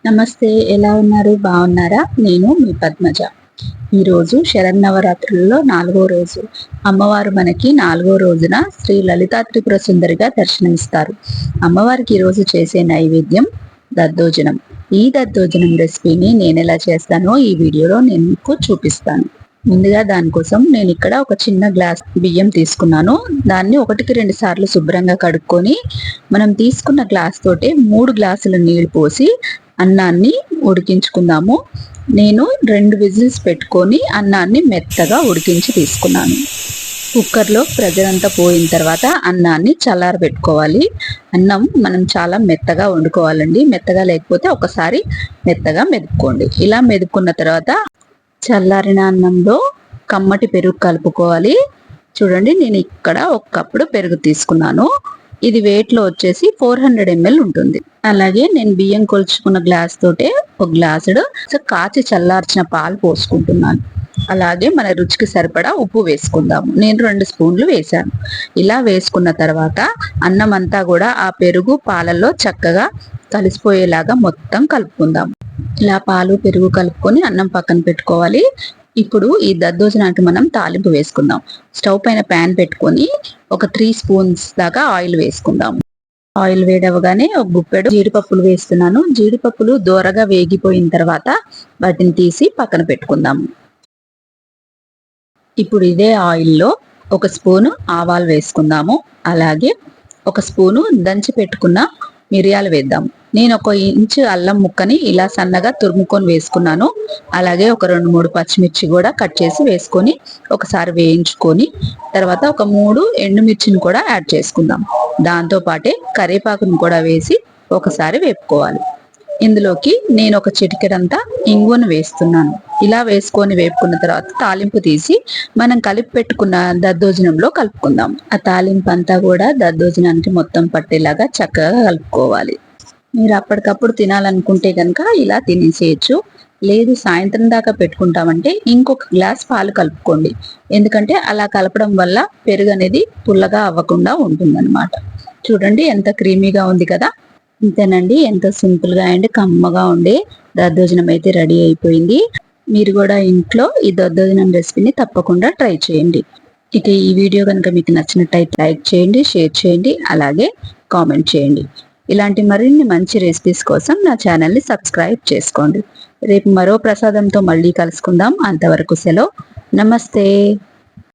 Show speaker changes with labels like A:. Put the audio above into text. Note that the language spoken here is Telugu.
A: నమస్తే, ఎలా ఉన్నారు? బాగున్నారా? నేను మీ పద్మజ. ఈరోజు శరన్నవరాత్రులలో 4వ రోజు. అమ్మవారు మనకి 4వ రోజున శ్రీ లలితా త్రిపుర సుందరిగా దర్శనమిస్తారు. అమ్మవారికి ఈరోజు చేసే నైవేద్యం దద్దోజనం. ఈ దద్దోజనం రెసిపీని నేను ఎలా చేస్తానో ఈ వీడియోలో నేను మీకు చూపిస్తాను. ముందుగా దానికోసం నేను ఇక్కడ ఒక చిన్న గ్లాస్ బియ్యం తీసుకున్నాను. దాన్ని 1-2 సార్లు శుభ్రంగా కడుక్కొని మనం తీసుకున్న గ్లాస్ తోటే 3 గ్లాసుల నీళ్లు పోసి అన్నాన్ని ఉడికించుకుందాము. నేను 2 విజిల్స్ పెట్టుకొని అన్నాన్ని మెత్తగా ఉడికించి తీసుకున్నాను. కుక్కర్లో ప్రెజర్ అంతా పోయిన తర్వాత అన్నాన్ని చల్లారబెట్టుకోవాలి. అన్నం మనం చాలా మెత్తగా వండుకోవాలండి. మెత్తగా లేకపోతే ఒకసారి మెత్తగా మెదుపుకోండి. ఇలా మెదుపుకున్న తర్వాత చల్లారిన అన్నంలో కమ్మటి పెరుగు కలుపుకోవాలి. చూడండి, నేను ఇక్కడ 1 కప్పుడు పెరుగు తీసుకున్నాను. ఇది వెయిట్లో వచ్చేసి 400 ml ఉంటుంది. అలాగే నేను బియ్యం కొలుచుకున్న గ్లాస్ తోటే 1 గ్లాసుడు కాచి చల్లార్చిన పాలు పోసుకుంటున్నాను. అలాగే మన రుచికి సరిపడా ఉప్పు వేసుకుందాము. నేను 2 స్పూన్లు వేశాను. ఇలా వేసుకున్న తర్వాత అన్నం అంతా కూడా ఆ పెరుగు పాలల్లో చక్కగా కలిసిపోయేలాగా మొత్తం కలుపుకుందాం. ఇలా పాలు పెరుగు కలుపుకొని అన్నం పక్కన పెట్టుకోవాలి. ఇప్పుడు ఈ దద్దోజనానికి మనం తాలింపు వేసుకుందాం. స్టవ్ పైన ప్యాన్ పెట్టుకొని ఒక 3 స్పూన్స్ దాకా ఆయిల్ వేసుకుందాం. ఆయిల్ వేడవగానే ఒక గుప్పెడు జీడిపప్పులు వేస్తున్నాను. జీడిపప్పులు దోరగా వేగిపోయిన తర్వాత వాటిని తీసి పక్కన పెట్టుకుందాము. ఇప్పుడు ఇదే ఆయిల్లో 1 స్పూను ఆవాలు వేసుకుందాము. అలాగే 1 స్పూను దంచి పెట్టుకున్న మిరియాలు వేద్దాము. నేను 1 ఇంచు అల్లం ముక్కని ఇలా సన్నగా తురుముకొని వేసుకున్నాను. అలాగే ఒక 2-3 పచ్చిమిర్చి కూడా కట్ చేసి వేసుకొని ఒకసారి వేయించుకొని తర్వాత ఒక 3 ఎండుమిర్చిని కూడా యాడ్ చేసుకుందాం. దాంతో పాటే కరివేపాకును కూడా వేసి ఒకసారి వేపుకోవాలి. ఇందులోకి నేను ఒక చిటికెడంతా ఇంగువను వేస్తున్నాను. ఇలా వేసుకొని వేపుకున్న తర్వాత తాలింపు తీసి మనం కలిపి పెట్టుకున్న దద్దోజనంలో కలుపుకుందాం. ఆ తాలింపు అంతా కూడా దద్దోజనానికి మొత్తం పట్టేలాగా చక్కగా కలుపుకోవాలి. మీరు అప్పటికప్పుడు తినాలనుకుంటే కనుక ఇలా తినేసేయచ్చు. లేదు సాయంత్రం దాకా పెట్టుకుంటామంటే ఇంకొక గ్లాస్ పాలు కలుపుకోండి. ఎందుకంటే అలా కలపడం వల్ల పెరుగు అనేది పుల్లగా అవ్వకుండా ఉంటుందన్నమాట. చూడండి ఎంత క్రీమీగా ఉంది కదా. ఇంతేనండి, ఎంతో సింపుల్గా అండ్ కమ్మగా ఉండే దద్దోజనం అయితే రెడీ అయిపోయింది. మీరు కూడా ఇంట్లో ఈ దద్దోజనం రెసిపీని తప్పకుండా ట్రై చేయండి. ఇక ఈ వీడియో కనుక మీకు నచ్చినట్టయితే లైక్ చేయండి, షేర్ చేయండి, అలాగే కామెంట్ చేయండి. ఇలాంటి మరిన్ని మంచి రెసిపీస్ కోసం నా ఛానల్ని సబ్స్క్రైబ్ చేసుకోండి. రేపు మరో ప్రసాదంతో మళ్ళీ కలుసుకుందాం. అంతవరకు సెలవు. నమస్తే.